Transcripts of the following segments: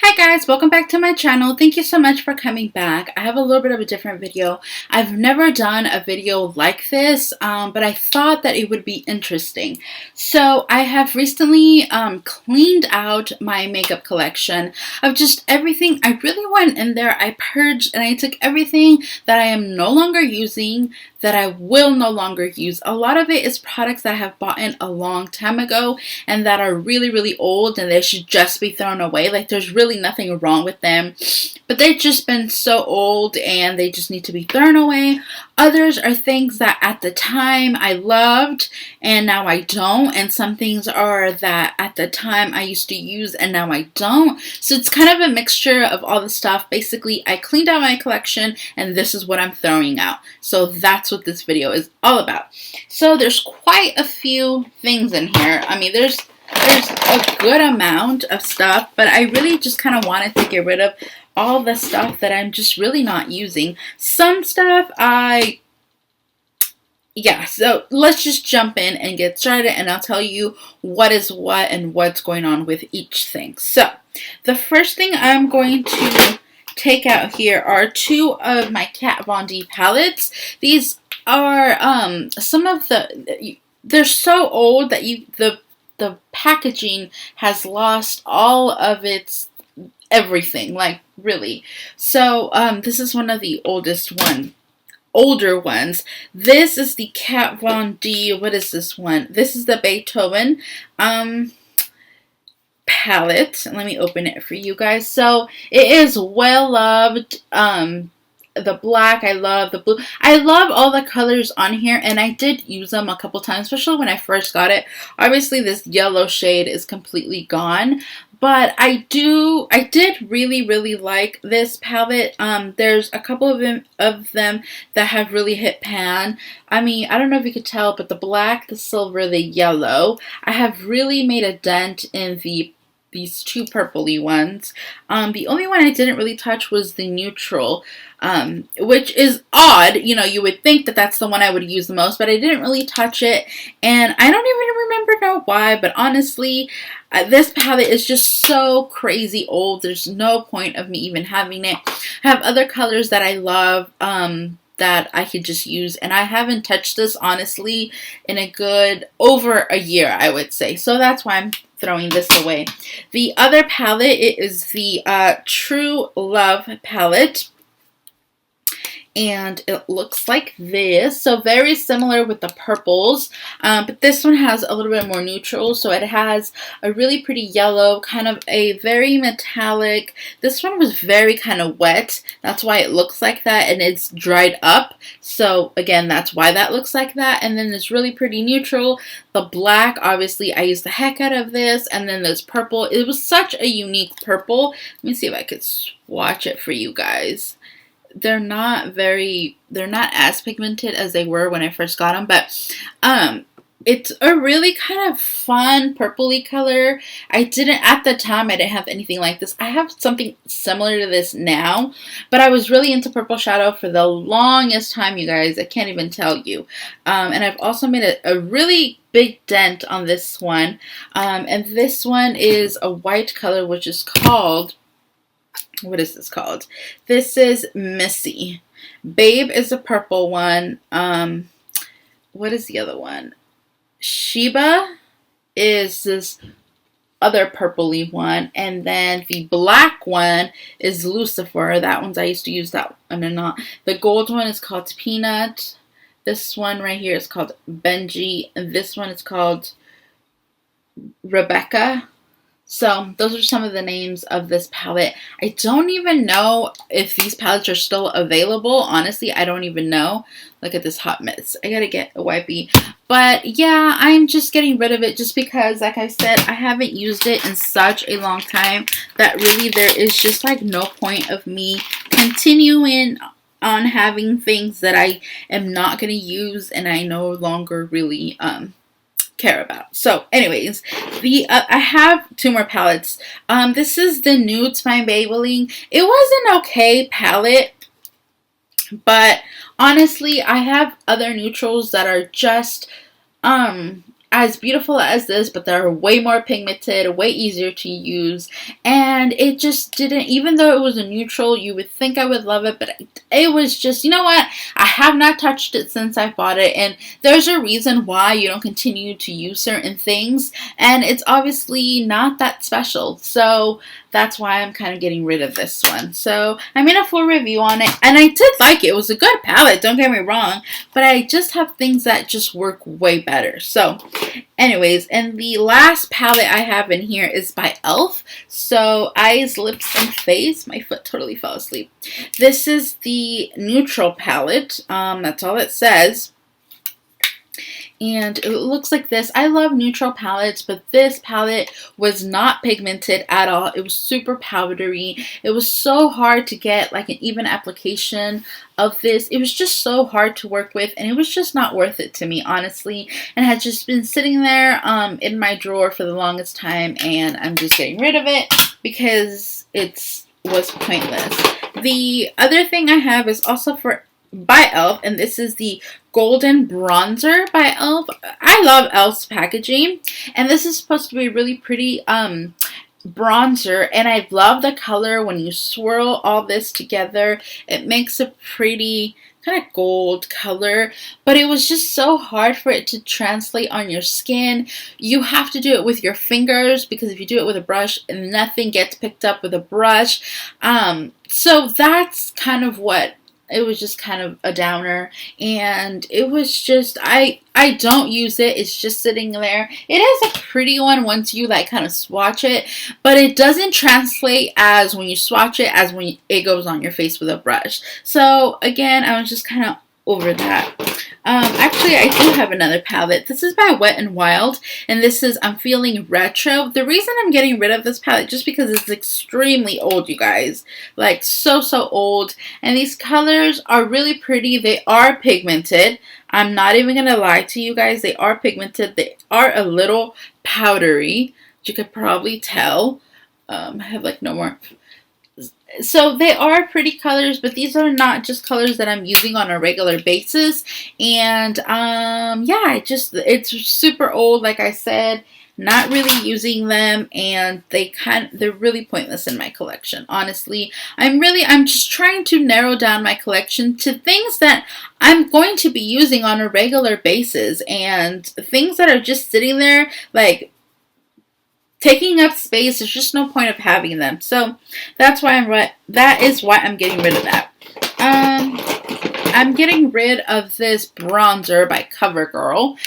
Hi guys, welcome back to my channel. Thank you so much for coming back. I have a little bit of a different video. I've never done a video like this, but I thought that it would be interesting. So I have recently cleaned out my makeup collection of just everything. I really went in there, I purged, and I took everything that I am no longer using, that I will no longer use. A lot of it is products that I have bought in a long time ago and that are really old and they should just be thrown away. Like there's really nothing wrong with them, but they've just been so old and they just need to be thrown away. Others are things that at the time I loved and now I don't, and some things are that at the time I used to use and now I don't. So it's kind of a mixture of all the stuff. Basically, I cleaned out my collection and this is what I'm throwing out. So that's what this video is all about. So there's quite a few things in here. I mean, there's a good amount of stuff, but I really just kind of wanted to get rid of all the stuff that I'm just really not using. Some stuff so let's just jump in and get started, and I'll tell you what is what and what's going on with each thing. So the first thing I'm going to take out here are two of my Kat Von D palettes. These are some of they're so old that the packaging has lost all of its everything, like really. So this is one of the older ones. This is the Kat Von D. What is this one? This is the Beethoven palette. Let me open it for you guys. So it is well loved. The black, I love the blue. I love all the colors on here, and I did use them a couple times, especially when I first got it. Obviously, this yellow shade is completely gone, but I did really like this palette. There's a couple of them that have really hit pan. I mean, I don't know if you could tell, but the black, the silver, the yellow, I have really made a dent in these two purpley ones. The only one I didn't really touch was the neutral, which is odd. You know, you would think that that's the one I would use the most, but I didn't really touch it, and I don't even know why, but honestly, this palette is just so crazy old. There's no point of me even having it. I have other colors that I love, that I could just use, and I haven't touched this honestly in a good over a year, I would say. So that's why I'm throwing this away. The other palette, it is the True Love palette, and it looks like this. So very similar with the purples, but this one has a little bit more neutral. So it has a really pretty yellow, kind of a very metallic. This one was very kind of wet. That's why it looks like that, and it's dried up. So again, that's why that looks like that. And then this really pretty neutral. The black, obviously, I used the heck out of this. And then this purple. It was such a unique purple. Let me see if I could swatch it for you guys. They're not as pigmented as they were when I first got them, but it's a really kind of fun purpley color. At the time, I didn't have anything like this. I have something similar to this now, but I was really into purple shadow for the longest time, you guys. I can't even tell you. And I've also made a really big dent on this one. And this one is a white color, which is called, what is this called? This is Missy. Babe is a purple one. What is the other one? Sheba is this other purpley one. And then the black one is Lucifer. That one's, I used to use that one and not. The gold one is called Peanut. This one right here is called Benji. And this one is called Rebecca. So those are some of the names of this palette. I don't even know if these palettes are still available. Honestly, I don't even know. Look at this hot mess. I gotta get a wipey. But yeah, I'm just getting rid of it just because, like I said, I haven't used it in such a long time that really there is just like no point of me continuing on having things that I am not gonna use and I no longer really care about. So anyways, I have two more palettes. This is the Nudes by Maybelline. It was an okay palette, but honestly, I have other neutrals that are just as beautiful as this, but they're way more pigmented, way easier to use, and it just didn't, even though it was a neutral, you would think I would love it, but it was just, you know what, I have not touched it since I bought it, and there's a reason why you don't continue to use certain things, and it's obviously not that special, so that's why I'm kind of getting rid of this one. So I made a full review on it, and I did like it. It was a good palette, don't get me wrong, but I just have things that just work way better. So anyways, and the last palette I have in here is by e.l.f. So eyes, lips, and face. My foot totally fell asleep. This is the neutral palette. That's all it says. And it looks like this. I love neutral palettes, but this palette was not pigmented at all. It was super powdery. It was so hard to get like an even application of this. It was just so hard to work with, and it was just not worth it to me, honestly. And had just been sitting there in my drawer for the longest time, and I'm just getting rid of it because it was pointless. The other thing I have is also by e.l.f., and this is the Golden Bronzer by e.l.f. I love e.l.f.'s packaging, and this is supposed to be really pretty bronzer, and I love the color. When you swirl all this together, it makes a pretty kind of gold color, but it was just so hard for it to translate on your skin. You have to do it with your fingers, because if you do it with a brush, nothing gets picked up with a brush. So that's kind of what it was, just kind of a downer, and it was just, I don't use it. It's just sitting there. It is a pretty one once you like kind of swatch it, but it doesn't translate as when you swatch it as when it goes on your face with a brush. So again, I was just kind of over that. Actually, I do have another palette. This is by Wet n Wild, and this is I'm Feeling Retro. The reason I'm getting rid of this palette just because it's extremely old, you guys. Like so old. And these colors are really pretty. They are pigmented. I'm not even gonna lie to you guys. They are pigmented. They are a little powdery, which you could probably tell. I have like no more. So they are pretty colors, but these are not just colors that I'm using on a regular basis. And yeah, it's super old, like I said, not really using them, and they're really pointless in my collection. Honestly, I'm just trying to narrow down my collection to things that I'm going to be using on a regular basis, and things that are just sitting there like taking up space. There's just no point of having them. So that is why I'm getting rid of that. I'm getting rid of this bronzer by CoverGirl.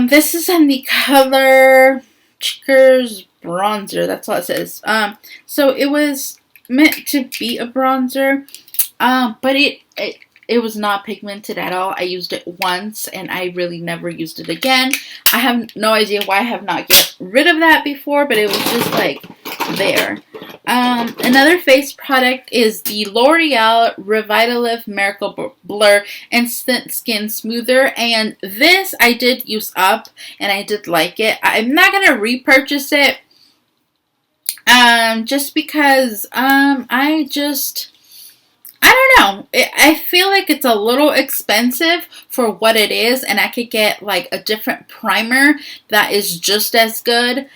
This is in the color Checkers Bronzer. That's all it says. So it was meant to be a bronzer, but it was not pigmented at all. I used it once, and I really never used it again. I have no idea why I have not get rid of that before, but it was just like there. Another face product is the L'Oreal Revitalift Miracle Blur Instant Skin Smoother, and this I did use up, and I did like it. I'm not going to repurchase it, just because I don't know. I feel like it's a little expensive for what it is, and I could get like a different primer that is just as good.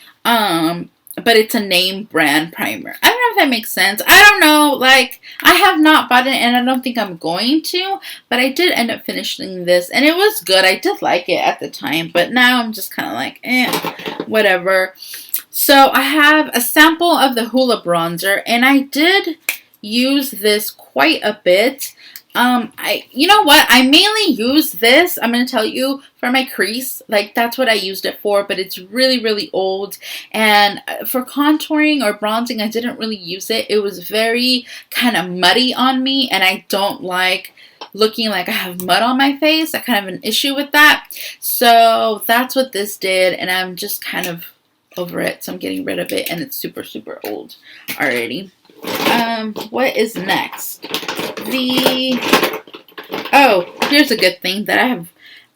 But it's a name brand primer. I don't know if that makes sense. I don't know. Like, I have not bought it, and I don't think I'm going to. But I did end up finishing this, and it was good. I did like it at the time, but now I'm just kind of like, whatever. So I have a sample of the Hoola bronzer, and I did use this quite a bit. You know what? I mainly use this, I'm going to tell you, for my crease. Like, that's what I used it for, but it's really old. And for contouring or bronzing, I didn't really use it. It was very kind of muddy on me, and I don't like looking like I have mud on my face. I kind of have an issue with that. So that's what this did, and I'm just kind of over it. So I'm getting rid of it, and it's super old already. What is next? Here's a good thing that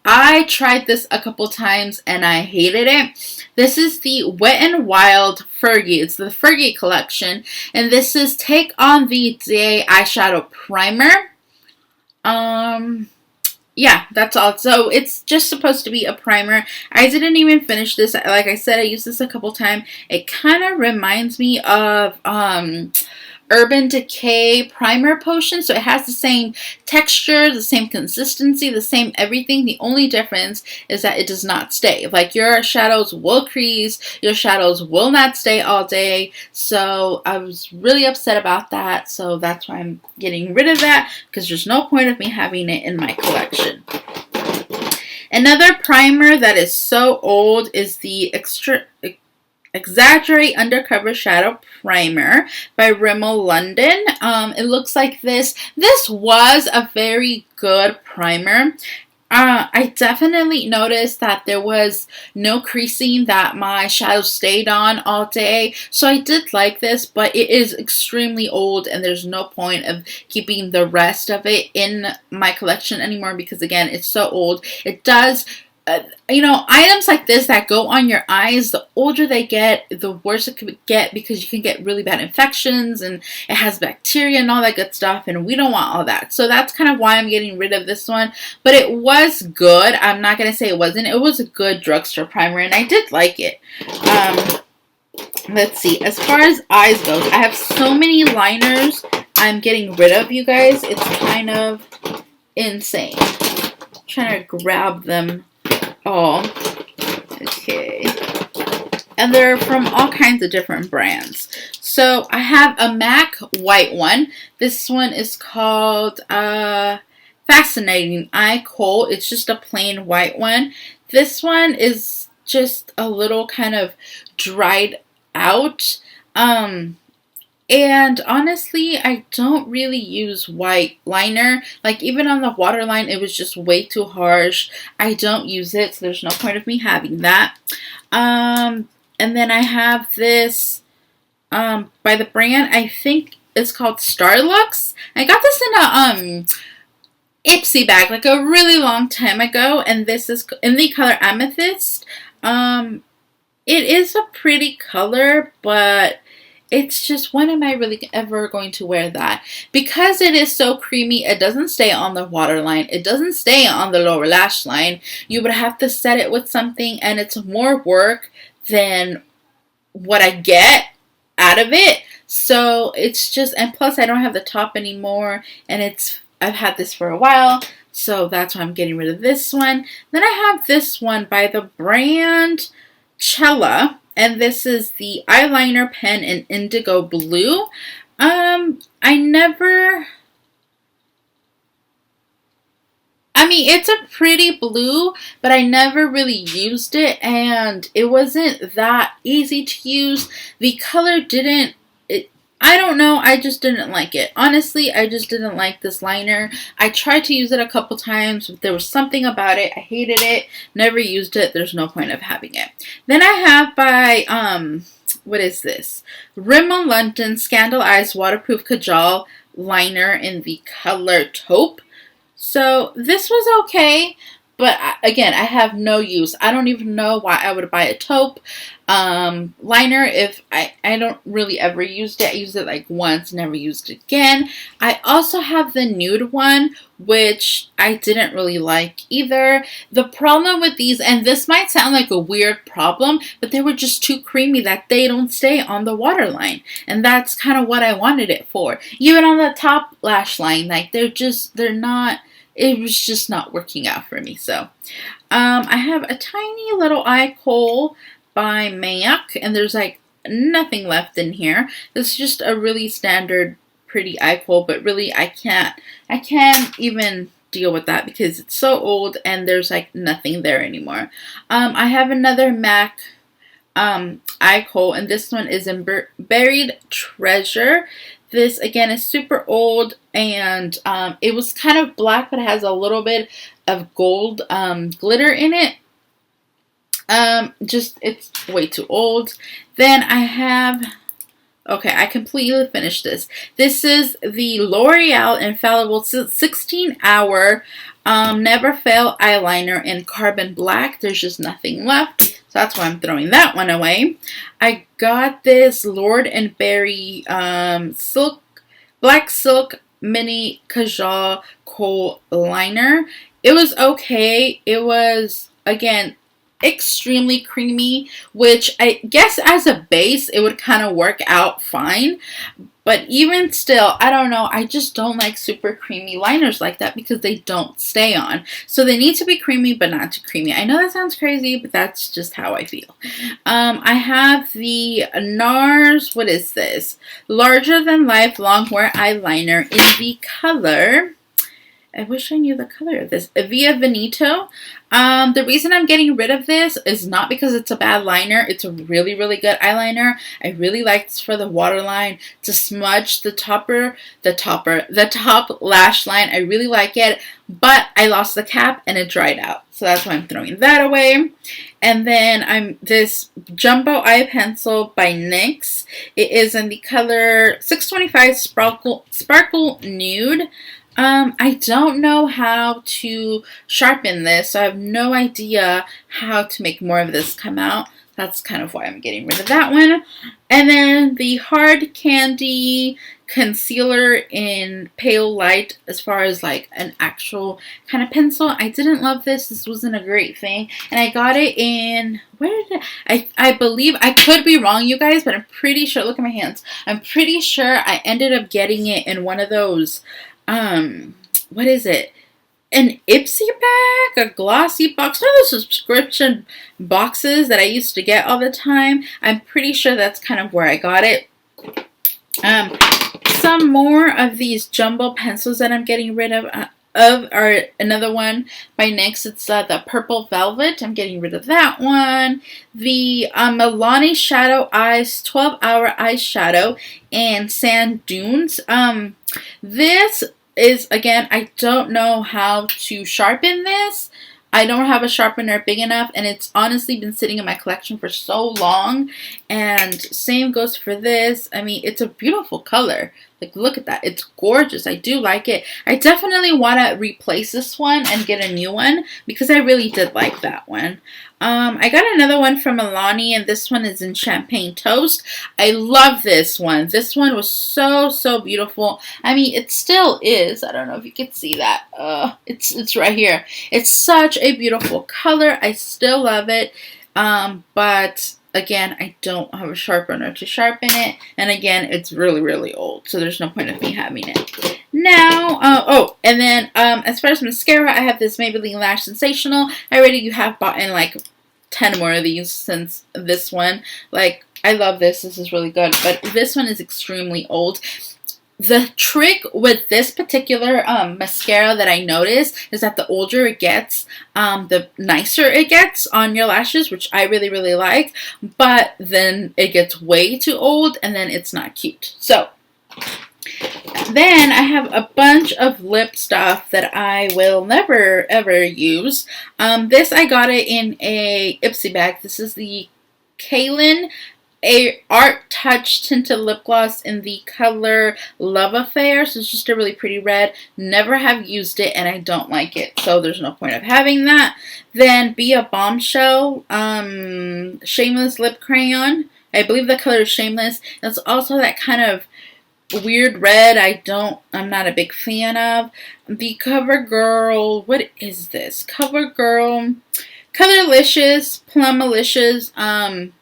I tried this a couple times and I hated it. This is the Wet n Wild Fergie. It's the Fergie collection, and this is Take on the Day eyeshadow primer. Yeah, that's all. So it's just supposed to be a primer. I didn't even finish this. Like I said, I used this a couple times. It kind of reminds me of Urban Decay primer potion. So it has the same texture, the same consistency, the same everything. The only difference is that it does not stay. Like your shadows will crease, your shadows will not stay all day. So I was really upset about that. So that's why I'm getting rid of that, because there's no point of me having it in my collection. Another primer that is so old is the Exaggerate Undercover Shadow Primer by Rimmel London. It looks like this. This was a very good primer. I definitely noticed that there was no creasing, that my shadows stayed on all day. So I did like this, but it is extremely old and there's no point of keeping the rest of it in my collection anymore because, again, it's so old. It does... items like this that go on your eyes, the older they get, the worse it could get, because you can get really bad infections and it has bacteria and all that good stuff, and we don't want all that. So that's kind of why I'm getting rid of this one. But it was good. I'm not going to say it wasn't. It was a good drugstore primer, and I did like it. Let's see. As far as eyes goes, I have so many liners I'm getting rid of, you guys. It's kind of insane. I'm trying to grab them. Oh, okay. And they're from all kinds of different brands. So I have a MAC white one. This one is called Fascinating Eye Kohl. It's just a plain white one. This one is just a little kind of dried out. And honestly, I don't really use white liner. Like, even on the waterline, it was just way too harsh. I don't use it, so there's no point of me having that. And then I have this by the brand, I think it's called Starlux. I got this in a Ipsy bag like a really long time ago, and this is in the color Amethyst. It is a pretty color, but it's just, when am I really ever going to wear that? Because it is so creamy, it doesn't stay on the waterline. It doesn't stay on the lower lash line. You would have to set it with something, and it's more work than what I get out of it. So it's just, and plus I don't have the top anymore, and I've had this for a while. So that's why I'm getting rid of this one. Then I have this one by the brand Cella. And this is the eyeliner pen in indigo blue. It's a pretty blue, but I never really used it, and it wasn't that easy to use. The color I don't know, I just didn't like it. Honestly, I just didn't like this liner. I tried to use it a couple times, but there was something about it. I hated it, never used it. There's no point of having it. Then I have by, what is this? Rimmel London Scandal Eyes Waterproof Kajal Liner in the color Taupe. So this was okay, but again, I have no use. I don't even know why I would buy a taupe liner if I don't really ever use it. I used it like once, never used it again. I also have the nude one, which I didn't really like either. The problem with these, and this might sound like a weird problem, but they were just too creamy that they don't stay on the waterline. And that's kind of what I wanted it for. Even on the top lash line, like they're not, it was just not working out for me. So I have a tiny little eye kohl by MAC, and there's like nothing left in here. This is just a really standard pretty eye kohl, but really I can't even deal with that because it's so old and there's like nothing there anymore. I have another MAC eye kohl, and this one is in Buried Treasure. This again is super old, and it was kind of black, but it has a little bit of gold glitter in it. It's way too old. Then I have, okay, I completely finished this. This is the L'Oreal Infallible 16-hour Never Fail eyeliner in Carbon Black. There's just nothing left, so that's why I'm throwing that one away. I got this Lord & Berry Black Silk Mini Kajal Kohl Liner It was okay. It was, again, extremely creamy, which I guess as a base, it would kind of work out fine. But even still, I don't know. I just don't like super creamy liners like that because they don't stay on. So they need to be creamy, but not too creamy. I know that sounds crazy, but that's just how I feel. I have the NARS, what is this? Larger Than Life Longwear Eyeliner in the color, I wish I knew the color of this, Via Veneto. The reason I'm getting rid of this is not because it's a bad liner. It's a really, really good eyeliner. I really like this for the waterline to smudge the top lash line. I really like it, but I lost the cap and it dried out. So that's why I'm throwing that away. And then I'm this Jumbo Eye Pencil by NYX. It is in the color 625 Sparkle Nude. I don't know how to sharpen this, so I have no idea how to make more of this come out. That's kind of why I'm getting rid of that one. And then the Hard Candy Concealer in Pale Light, as far as like an actual kind of pencil. I didn't love this. This wasn't a great thing. And I got it in, where did I believe, I could be wrong, you guys, but I'm pretty sure, look at my hands. I'm pretty sure I ended up getting it in one of those, what is it? An Ipsy bag, a glossy box, one of those subscription boxes that I used to get all the time. I'm pretty sure that's kind of where I got it. Some more of these jumbo pencils that I'm getting rid of are another one by NYX. It's the Purple Velvet. I'm getting rid of that one. The Milani Shadow Eyes 12-Hour Eyeshadow and Sand Dunes. This is, again, I don't know how to sharpen this. I don't have a sharpener big enough, and it's honestly been sitting in my collection for so long. And same goes for this. I mean, it's a beautiful color. Like, look at that. It's gorgeous. I do like it. I definitely want to replace this one and get a new one because I really did like that one. I got another one from Milani, and this one is in Champagne Toast. I love this one. This one was so, so beautiful. I mean, it still is. I don't know if you can see that. It's right here. It's such a beautiful color. I still love it. But again, I don't have a sharpener to sharpen it. And again, it's really, really old. So there's no point of me having it. Now, and then as far as mascara, I have this Maybelline Lash Sensational. I already have bought in like 10 more of these since this one. Like, I love this. This is really good. But this one is extremely old. The trick with this particular mascara that I noticed is that the older it gets, the nicer it gets on your lashes, which I really, really like. But then it gets way too old and then it's not cute. So then I have a bunch of lip stuff that I will never, ever use. This, I got it in a Ipsy bag. This is the Kaylin Art Touch Tinted Lip Gloss in the color Love Affair. So it's just a really pretty red. Never have used it and I don't like it. So there's no point of having that. Then Be a Bombshell Shameless Lip Crayon. I believe the color is Shameless. It's also that kind of weird red I'm not a big fan of. The CoverGirl, what is this? CoverGirl Colorlicious Plumalicious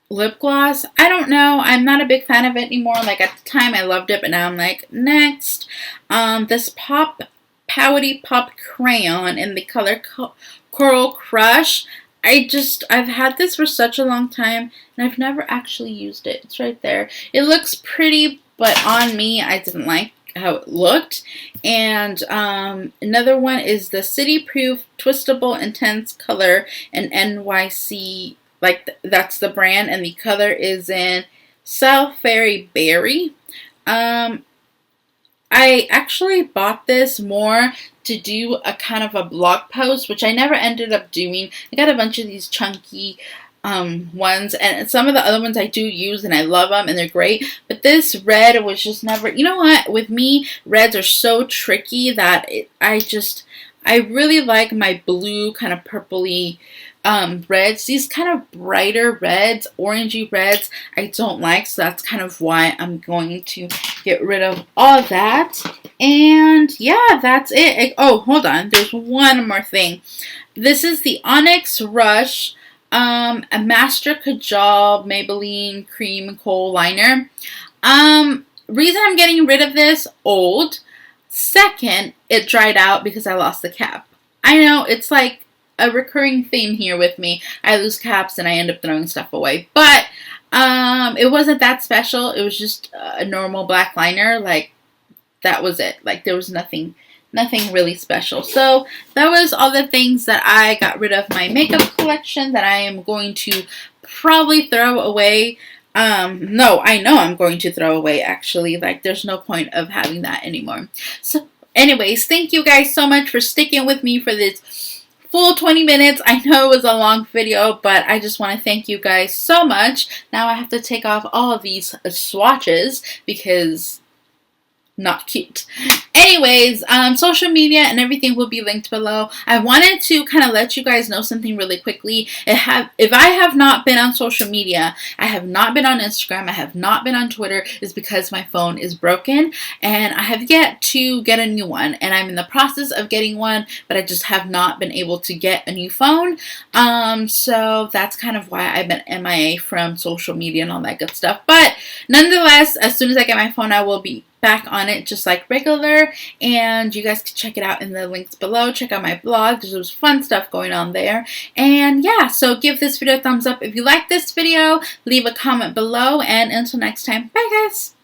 lip gloss. I don't know. I'm not a big fan of it anymore. Like, at the time I loved it, but now I'm like, next. This Pouty Pop Crayon in the color Coral Crush. I've had this for such a long time, and I've never actually used it. It's right there. It looks pretty, but on me, I didn't like how it looked. And another one is the City Proof Twistable Intense Color in NYC. Like, that's the brand, and the color is in South Fairy Berry. I actually bought this more to do a kind of a blog post, which I never ended up doing. I got a bunch of these chunky ones, and some of the other ones I do use and I love them and they're great, but this red was just never, you know what, with me, reds are so tricky that I really like my blue kind of purpley reds. These kind of brighter reds, orangey reds, I don't like, so that's kind of why I'm going to get rid of all that. And yeah, that's it. Oh, hold on. There's one more thing. This is the Onyx Rush a Master Kajal Maybelline Cream Kohl Liner. Reason I'm getting rid of this, old. Second, it dried out because I lost the cap. I know, it's like a recurring theme here with me. I lose caps and I end up throwing stuff away. But it wasn't that special. It was just a normal black liner. Like, that was it. Like, there was nothing really special. So that was all the things that I got rid of my makeup collection that I am going to probably throw away. No, I know I'm going to throw away, actually. Like, there's no point of having that anymore. So anyways, thank you guys so much for sticking with me for this full 20 minutes. I know it was a long video, but I just want to thank you guys so much. Now I have to take off all of these swatches because not cute. Anyways, social media and everything will be linked below. I wanted to kind of let you guys know something really quickly. If I have not been on social media, I have not been on Instagram, I have not been on Twitter, is because my phone is broken and I have yet to get a new one, and I'm in the process of getting one, but I just have not been able to get a new phone. So that's kind of why I've been MIA from social media and all that good stuff. But nonetheless, as soon as I get my phone, I will be back on it just like regular, and you guys can check it out in the links below. Check out my blog, there's fun stuff going on there. And yeah, so give this video a thumbs up if you like this video, leave a comment below, and until next time, bye guys.